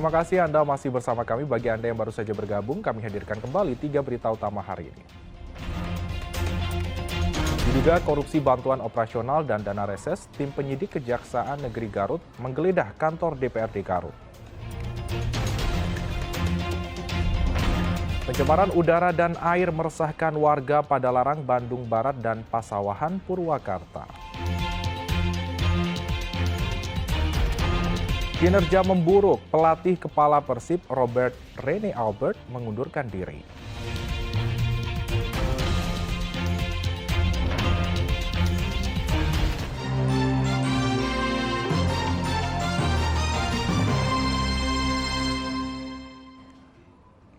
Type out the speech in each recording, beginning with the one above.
Terima kasih Anda masih bersama kami. Bagi Anda yang baru saja bergabung, kami hadirkan kembali 3 berita utama hari ini. Diduga korupsi bantuan operasional dan dana reses, tim penyidik Kejaksaan Negeri Garut menggeledah kantor DPRD Garut. Pencemaran udara dan air meresahkan warga Padalarang, Bandung Barat, dan Pasawahan, Purwakarta. Kinerja memburuk, pelatih kepala Persib Robert Rene Albert mengundurkan diri.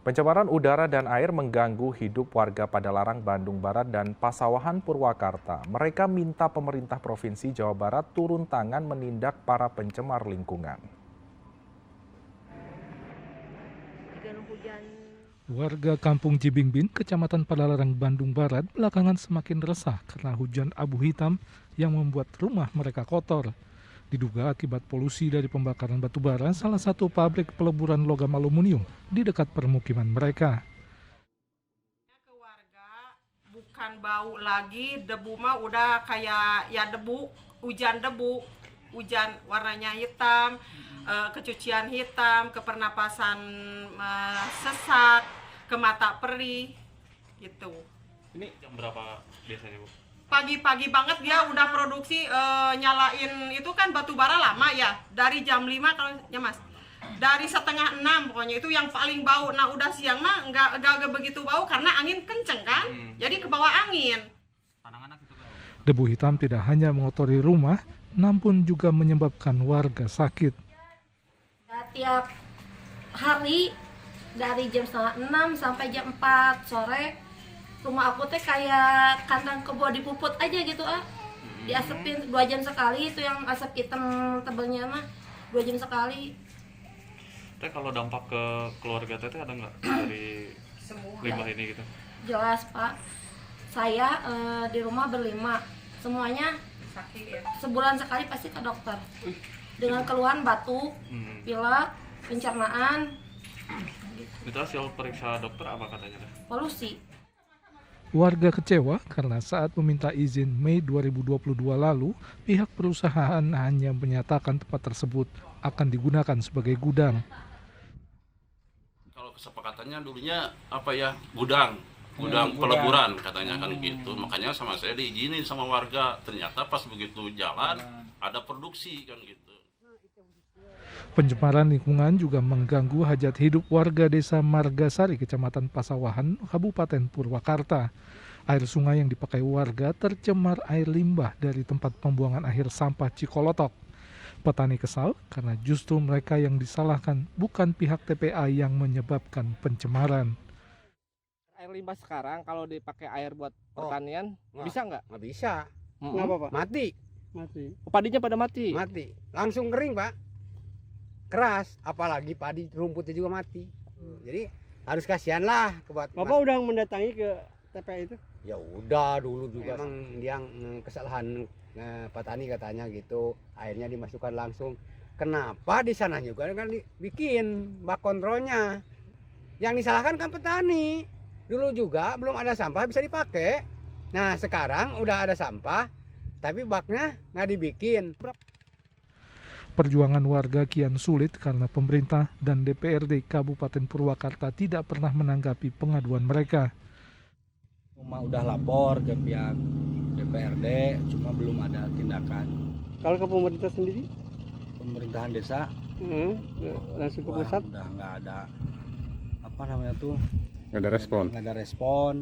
Pencemaran udara dan air mengganggu hidup warga Padalarang, Bandung Barat, dan Pasawahan, Purwakarta. Mereka minta pemerintah Provinsi Jawa Barat turun tangan menindak para pencemar lingkungan. Warga Kampung Jibingbin, Kecamatan Padalarang, Bandung Barat, belakangan semakin resah karena hujan abu hitam yang membuat rumah mereka kotor. Diduga akibat polusi dari pembakaran batu bara, salah satu pabrik peleburan logam aluminium di dekat permukiman mereka. Ke warga bukan bau lagi, debu mah udah kayak ya debu, hujan warnanya hitam, kecucian hitam, ke pernapasan sesak, ke mata perih, gitu. Ini jam berapa biasanya, Bu? Pagi-pagi banget dia udah produksi, nyalain itu kan batu bara lama ya, dari jam 5 kalau ya Mas, dari setengah 6 pokoknya itu yang paling bau. Nah udah siang mah nggak begitu bau karena angin kenceng kan, jadi ke bawah angin. Debu hitam tidak hanya mengotori rumah, namun juga menyebabkan warga sakit. Tiap hari dari jam setengah 6 sampai jam 4 sore, rumah aku teh kayak kandang kebo dipuput aja gitu diasepin 2 jam sekali, itu yang asap hitam tebelnya mah 2 jam sekali. Teh kalau dampak ke keluarga Teteh ada nggak dari limbah ini gitu? Jelas Pak, saya di rumah berlima, semuanya sebulan sekali pasti ke dokter dengan keluhan batuk, pilek, pencernaan. Itu hasil periksa dokter apa katanya? Polusi. Warga kecewa karena saat meminta izin Mei 2022 lalu, pihak perusahaan hanya menyatakan tempat tersebut akan digunakan sebagai gudang. Kalau kesepakatannya dulunya gudang peleburan katanya kan gitu. Makanya sama saya diizinin sama warga, ternyata pas begitu jalan ada produksi kan gitu. Pencemaran lingkungan juga mengganggu hajat hidup warga desa Margasari, Kecamatan Pasawahan, Kabupaten Purwakarta. Air sungai yang dipakai warga tercemar air limbah dari tempat pembuangan akhir sampah Cikolotok. Petani kesal karena justru mereka yang disalahkan, bukan pihak TPA yang menyebabkan pencemaran. Air limbah sekarang kalau dipakai air buat pertanian, bisa nggak? Nggak bisa. Kenapa Pak? Mati. Padinya pada mati? Mati. Langsung kering Pak. Keras, apalagi padi rumputnya juga mati. Jadi harus kasihan lah buat Bapak udah mendatangi ke TPA itu? Ya udah dulu juga. Emang dia kesalahan petani katanya gitu, airnya dimasukkan langsung. Kenapa di sana juga kan dibikin bak kontrolnya? Yang disalahkan kan petani. Dulu juga belum ada sampah bisa dipakai. Nah sekarang udah ada sampah, tapi baknya nggak dibikin. Perjuangan warga kian sulit karena pemerintah dan DPRD Kabupaten Purwakarta tidak pernah menanggapi pengaduan mereka. Udah lapor ke pihak DPRD, cuma belum ada tindakan. Kalau ke pemerintah sendiri? Pemerintahan desa Langsung ke pusat? Udah nggak ada Nggak ada respon.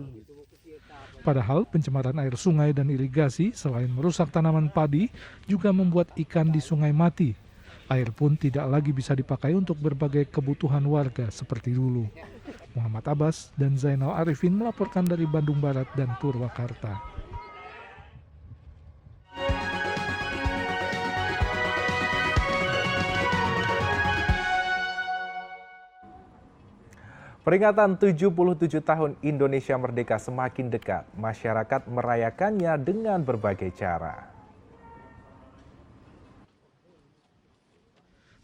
Padahal pencemaran air sungai dan irigasi selain merusak tanaman padi juga membuat ikan di sungai mati. Air pun tidak lagi bisa dipakai untuk berbagai kebutuhan warga seperti dulu. Muhammad Abbas dan Zainal Arifin melaporkan dari Bandung Barat dan Purwakarta. Peringatan 77 tahun Indonesia Merdeka semakin dekat. Masyarakat merayakannya dengan berbagai cara.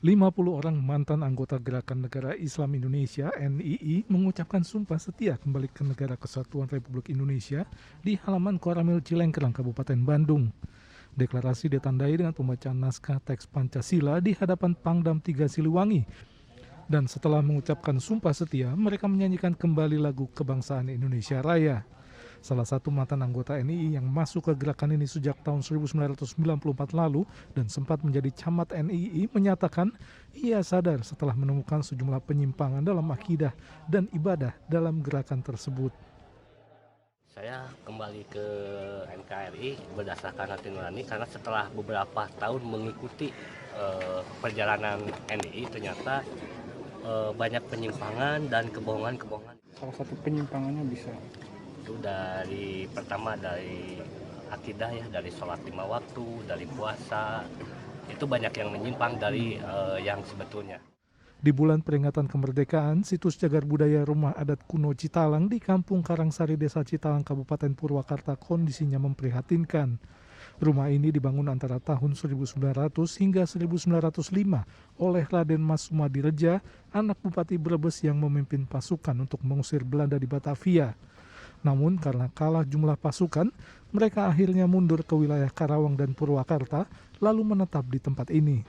50 orang mantan anggota Gerakan Negara Islam Indonesia (NII) mengucapkan sumpah setia kembali ke Negara Kesatuan Republik Indonesia di halaman Koramil Cilengkerang, Kabupaten Bandung. Deklarasi ditandai dengan pembacaan naskah teks Pancasila di hadapan Pangdam 3 Siliwangi. Dan setelah mengucapkan sumpah setia, mereka menyanyikan kembali lagu Kebangsaan Indonesia Raya. Salah satu mantan anggota NII yang masuk ke gerakan ini sejak tahun 1994 lalu dan sempat menjadi camat NII menyatakan ia sadar setelah menemukan sejumlah penyimpangan dalam akidah dan ibadah dalam gerakan tersebut. Saya kembali ke NKRI berdasarkan hati nurani karena setelah beberapa tahun mengikuti perjalanan NII ternyata banyak penyimpangan dan kebohongan-kebohongan. Salah satu penyimpangannya bisa? Itu pertama dari akidah ya, dari sholat 5 waktu, dari puasa, itu banyak yang menyimpang dari yang sebetulnya. Di bulan peringatan kemerdekaan, situs cagar budaya Rumah Adat Kuno Citalang di Kampung Karangsari, Desa Citalang, Kabupaten Purwakarta kondisinya memprihatinkan. Rumah ini dibangun antara tahun 1900 hingga 1905 oleh Raden Mas Sumadireja, anak Bupati Brebes yang memimpin pasukan untuk mengusir Belanda di Batavia. Namun karena kalah jumlah pasukan, mereka akhirnya mundur ke wilayah Karawang dan Purwakarta, lalu menetap di tempat ini.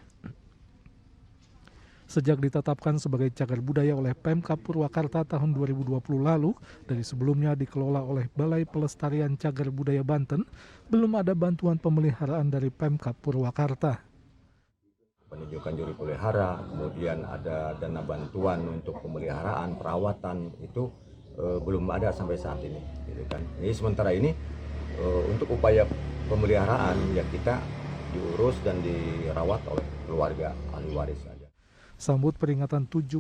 Sejak ditetapkan sebagai cagar budaya oleh Pemkab Purwakarta tahun 2020 lalu, dari sebelumnya dikelola oleh Balai Pelestarian Cagar Budaya Banten, belum ada bantuan pemeliharaan dari Pemkab Purwakarta. Penunjukan juru pelihara, kemudian ada dana bantuan untuk pemeliharaan, perawatan, itu belum ada sampai saat ini, gitu kan. Jadi sementara ini untuk upaya pemeliharaan ya kita diurus dan dirawat oleh keluarga ahli waris saja. Sambut peringatan 77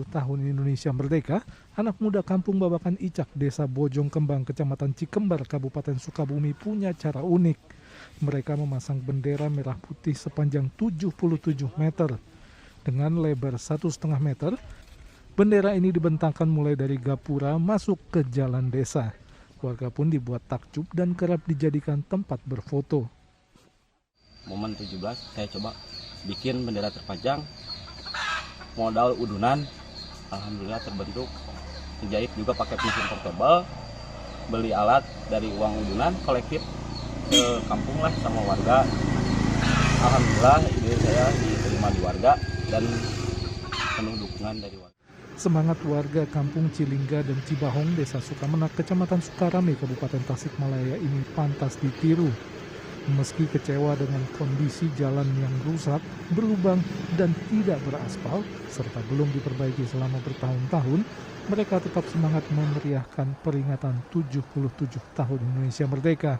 tahun Indonesia Merdeka, anak muda Kampung Babakan Icak, Desa Bojong Kembang, Kecamatan Cikembar, Kabupaten Sukabumi punya cara unik. Mereka memasang bendera merah putih sepanjang 77 meter dengan lebar 1,5 meter. Bendera ini dibentangkan mulai dari gapura masuk ke jalan desa. Warga pun dibuat takjub dan kerap dijadikan tempat berfoto. Momen 17 saya coba bikin bendera terpanjang, modal udunan, alhamdulillah terbentuk. Dijahit juga pakai mesin portable, beli alat dari uang udunan kolektif ke kampung lah sama warga. Alhamdulillah ide saya diterima di warga dan penuh dukungan dari warga. Semangat warga Kampung Cilingga dan Cibahong, Desa Sukamenak, Kecamatan Sukarame, Kabupaten Tasikmalaya ini pantas ditiru. Meski kecewa dengan kondisi jalan yang rusak, berlubang, dan tidak beraspal, serta belum diperbaiki selama bertahun-tahun, mereka tetap semangat memeriahkan peringatan 77 tahun Indonesia Merdeka.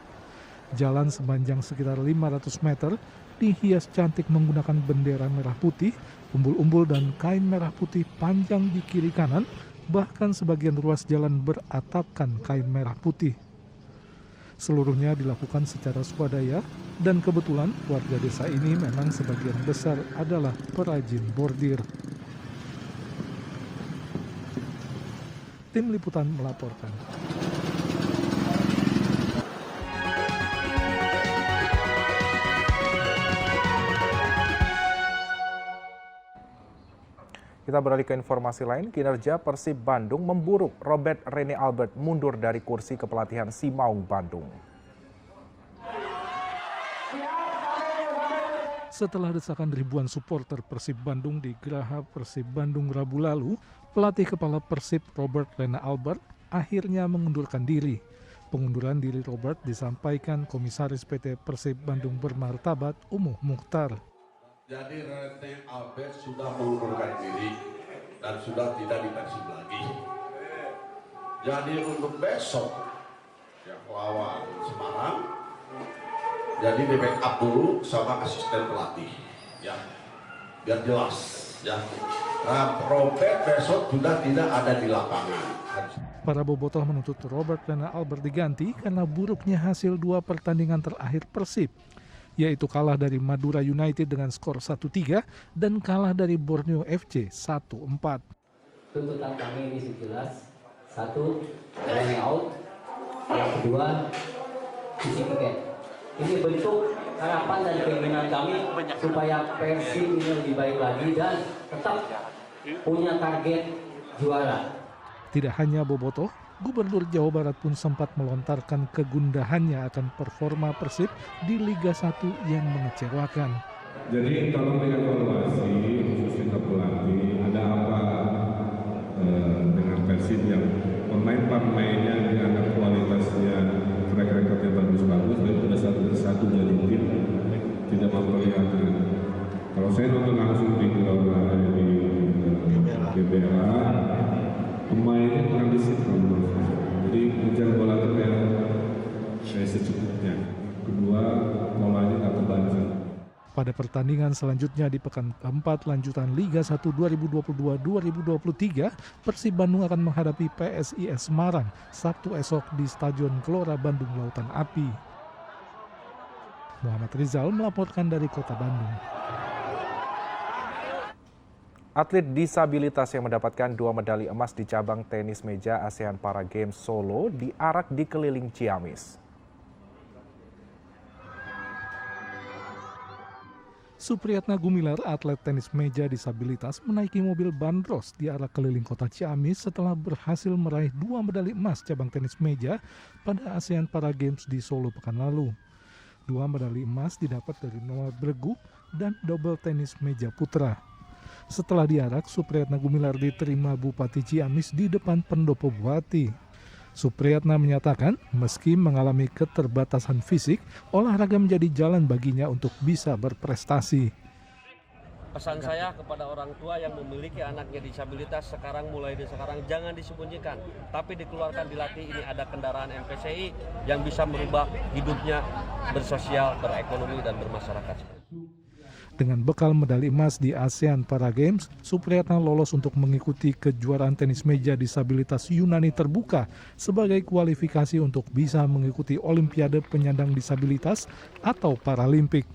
Jalan sepanjang sekitar 500 meter dihias cantik menggunakan bendera merah putih, umbul-umbul dan kain merah putih panjang di kiri kanan, bahkan sebagian ruas jalan beratapkan kain merah putih. Seluruhnya dilakukan secara swadaya dan kebetulan warga desa ini memang sebagian besar adalah perajin bordir. Tim Liputan melaporkan. Kita beralih ke informasi lain, kinerja Persib Bandung memburuk. Robert Rene Albert mundur dari kursi kepelatihan Simaung Bandung. Setelah desakan ribuan supporter Persib Bandung di Geraha Persib Bandung Rabu lalu, pelatih kepala Persib Robert Rene Albert akhirnya mengundurkan diri. Pengunduran diri Robert disampaikan Komisaris PT Persib Bandung Bermartabat Umuh Mukhtar. Jadi Rene Albert sudah mengundurkan diri dan sudah tidak di Persib lagi. Jadi untuk besok ya lawan Semarang, jadi di backup dulu sama asisten pelatih, ya biar jelas ya. Nah, Robert besok sudah tidak ada di lapangan. Para bobotoh menuntut Robert Rene Albert diganti karena buruknya hasil 2 pertandingan terakhir Persib, yaitu kalah dari Madura United dengan skor 1-3 dan kalah dari Borneo FC 1-4. Tuntutan kami ini jelas. 1, Rene out. Yang kedua, isi tiket. Ini bentuk harapan dan keinginan kami supaya Persib ini lebih baik lagi dan tetap punya target juara. Tidak hanya Bobotoh, Gubernur Jawa Barat pun sempat melontarkan kegundahannya akan performa Persib di Liga 1 yang mengecewakan. Jadi tolong dievaluasi khususnya ke pelatih, ada apa dengan Persib yang pemain-pemainnya dianggap kualitasnya track recordnya bagus-bagus dan pada satu jadi tim tidak memperlihatkan. Kalau saya nonton langsung di Gelora di GBLA, pemainnya kurang disiplin. Jadi kejar bola itu kayak secukupnya. Kedua, polanya nggak kebaca. Pada pertandingan selanjutnya di pekan keempat lanjutan Liga 1 2022-2023, Persib Bandung akan menghadapi PSIS Semarang Sabtu esok di Stadion Gelora Bandung Lautan Api. Muhammad Rizal melaporkan dari Kota Bandung. Atlet disabilitas yang mendapatkan 2 medali emas di cabang tenis meja ASEAN Para Games Solo diarak di keliling Ciamis. Supriyatna Gumilar, atlet tenis meja disabilitas, menaiki mobil bandros di arah keliling kota Ciamis setelah berhasil meraih 2 medali emas cabang tenis meja pada ASEAN Para Games di Solo pekan lalu. 2 medali emas didapat dari nomor bergu dan double tenis meja putra. Setelah diarak, Supriyatna Gumilar diterima Bupati Ciamis di depan pendopo Bupati. Supriyatna menyatakan, meski mengalami keterbatasan fisik, olahraga menjadi jalan baginya untuk bisa berprestasi. Pesan saya kepada orang tua yang memiliki anaknya disabilitas mulai dari sekarang jangan disembunyikan, tapi dikeluarkan, dilatih. Ini ada kendaraan MPCI yang bisa merubah hidupnya bersosial, berekonomi, dan bermasyarakat. Dengan bekal medali emas di ASEAN Para Games, Supriyatna lolos untuk mengikuti kejuaraan tenis meja disabilitas Yunani terbuka sebagai kualifikasi untuk bisa mengikuti Olimpiade penyandang disabilitas atau Paralimpik.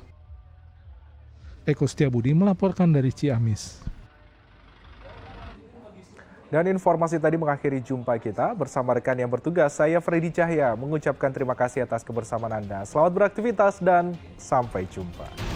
Eko Setiabudi melaporkan dari Ciamis. Dan informasi tadi mengakhiri jumpa kita bersama rekan yang bertugas. Saya Freddy Cahya mengucapkan terima kasih atas kebersamaan Anda. Selamat beraktivitas dan sampai jumpa.